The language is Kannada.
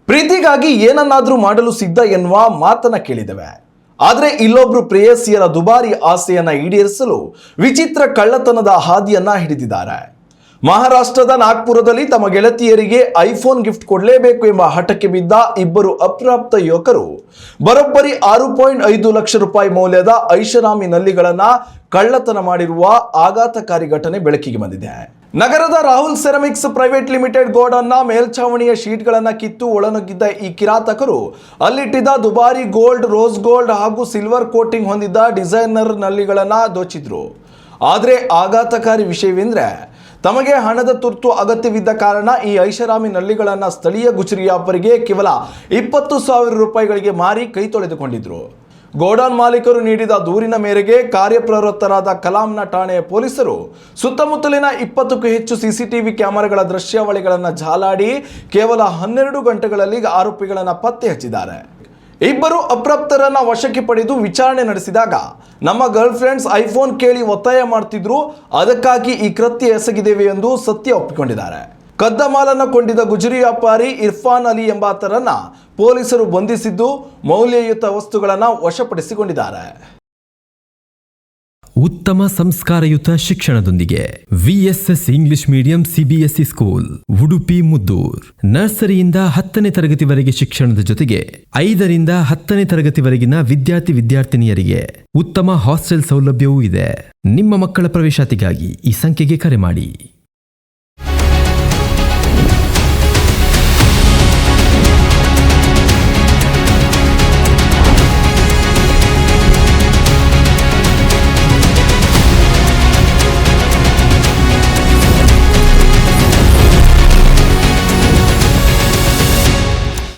ಪ್ರೀತಿಗಾಗಿ ಏನನ್ನಾದ್ರೂ ಮಾಡಲು ಸಿದ್ಧ ಎನ್ನುವ ಮಾತನ್ನ ಕೇಳಿದೆವೆ. ಆದರೆ ಇಲ್ಲೊಬ್ರು ಪ್ರೇಯಸಿಯರ ದುಬಾರಿ ಆಸೆಯನ್ನ ಈಡೇರಿಸಲು ವಿಚಿತ್ರ ಕಳ್ಳತನದ ಹಾದಿಯನ್ನ ಹಿಡಿದಿದ್ದಾರೆ. ಮಹಾರಾಷ್ಟ್ರದ ನಾಗ್ಪುರದಲ್ಲಿ ತಮ್ಮ ಗೆಳತಿಯರಿಗೆ ಐಫೋನ್ ಗಿಫ್ಟ್ ಕೊಡಲೇಬೇಕು ಎಂಬ ಹಠಕ್ಕೆ ಬಿದ್ದ ಇಬ್ಬರು ಅಪ್ರಾಪ್ತ ಯುವಕರು ಬರೋಬ್ಬರಿ 6.5 ಲಕ್ಷ ರೂಪಾಯಿ ಮೌಲ್ಯದ ಐಷಾರಾಮಿ ನಲ್ಲಿಗಳನ್ನ ಕಳ್ಳತನ ಮಾಡಿರುವ ಆಘಾತಕಾರಿ ಘಟನೆ ಬೆಳಕಿಗೆ ಬಂದಿದೆ. ನಗರದ ರಾಹುಲ್ ಸೆರಾಮಿಕ್ಸ್ ಪ್ರೈವೇಟ್ ಲಿಮಿಟೆಡ್ ಗೋಡನ್ನ ಮೇಲ್ಛಾವಣಿಯ ಶೀಟ್ಗಳನ್ನ ಕಿತ್ತು ಒಳನುಗ್ಗಿದ್ದ ಈ ಕಿರಾತಕರು ಅಲ್ಲಿಟ್ಟಿದ್ದ ದುಬಾರಿ ಗೋಲ್ಡ್, ರೋಸ್ ಗೋಲ್ಡ್ ಹಾಗೂ ಸಿಲ್ವರ್ ಕೋಟಿಂಗ್ ಹೊಂದಿದ್ದ ಡಿಸೈನರ್ ನಲ್ಲಿಗಳನ್ನ ದೋಚಿದ್ರು. ಆದರೆ ಆಘಾತಕಾರಿ ವಿಷಯವೆಂದ್ರೆ ತಮಗೆ ಹಣದ ತುರ್ತು ಅಗತ್ಯವಿದ್ದ ಕಾರಣ ಈ ಐಷಾರಾಮಿ ನಲ್ಲಿಗಳನ್ನು ಸ್ಥಳೀಯ ಗುಜರಿ ವ್ಯಾಪಾರಿಗೆ ಕೇವಲ 20,000 ರೂಪಾಯಿಗಳಿಗೆ ಮಾರಿ ಕೈ ತೊಳೆದುಕೊಂಡಿದ್ರು. ಗೋಡೌನ್ ಮಾಲೀಕರು ನೀಡಿದ ದೂರಿನ ಮೇರೆಗೆ ಕಾರ್ಯಪ್ರವೃತ್ತರಾದ ಕಲಾಂನ ಠಾಣೆಯ ಪೊಲೀಸರು ಸುತ್ತಮುತ್ತಲಿನ 20ಕ್ಕೂ ಹೆಚ್ಚು ಸಿಸಿಟಿವಿ ಕ್ಯಾಮೆರಾಗಳ ದೃಶ್ಯಾವಳಿಗಳನ್ನು ಜಾಲಾಡಿ ಕೇವಲ 12 ಗಂಟೆಗಳಲ್ಲಿ ಆರೋಪಿಗಳನ್ನು ಪತ್ತೆ ಹಚ್ಚಿದ್ದಾರೆ. ಇಬ್ಬರು ಅಪ್ರಾಪ್ತರನ್ನ ವಶಕ್ಕೆ ಪಡೆದು ವಿಚಾರಣೆ ನಡೆಸಿದಾಗ ನಮ್ಮ ಗರ್ಲ್ ಫ್ರೆಂಡ್ಸ್ ಐಫೋನ್ ಕೇಳಿ ಒತ್ತಾಯ ಮಾಡ್ತಿದ್ರು, ಅದಕ್ಕಾಗಿ ಈ ಕೃತ್ಯ ಎಸಗಿದ್ದೇವೆ ಎಂದು ಸತ್ಯ ಒಪ್ಪಿಕೊಂಡಿದ್ದಾರೆ. ಕದ್ದ ಮಾಲನ್ನ ಕೊಂಡಿದ್ದ ಗುಜರಿ ವ್ಯಾಪಾರಿ ಇರ್ಫಾನ್ ಅಲಿ ಎಂಬಾತರನ್ನ ಪೊಲೀಸರು ಬಂಧಿಸಿದ್ದು ಮೌಲ್ಯಯುತ ವಸ್ತುಗಳನ್ನು ವಶಪಡಿಸಿಕೊಂಡಿದ್ದಾರೆ. ಉತ್ತಮ ಸಂಸ್ಕಾರಯುತ ಶಿಕ್ಷಣದೊಂದಿಗೆ VSS English medium CBSE school Udupi Muddur. ನರ್ಸರಿಯಿಂದ 10ನೇ ತರಗತಿವರೆಗೆ ಶಿಕ್ಷಣದ ಜೊತೆಗೆ 5ರಿಂದ 10ನೇ ತರಗತಿವರೆಗಿನ ವಿದ್ಯಾರ್ಥಿನಿಯರಿಗೆ ಉತ್ತಮ ಹಾಸ್ಟೆಲ್ ಸೌಲಭ್ಯವೂ ಇದೆ. ನಿಮ್ಮ ಮಕ್ಕಳ ಪ್ರವೇಶಾತಿಗಾಗಿ ಈ ಸಂಖ್ಯೆಗೆ ಕರೆ ಮಾಡಿ.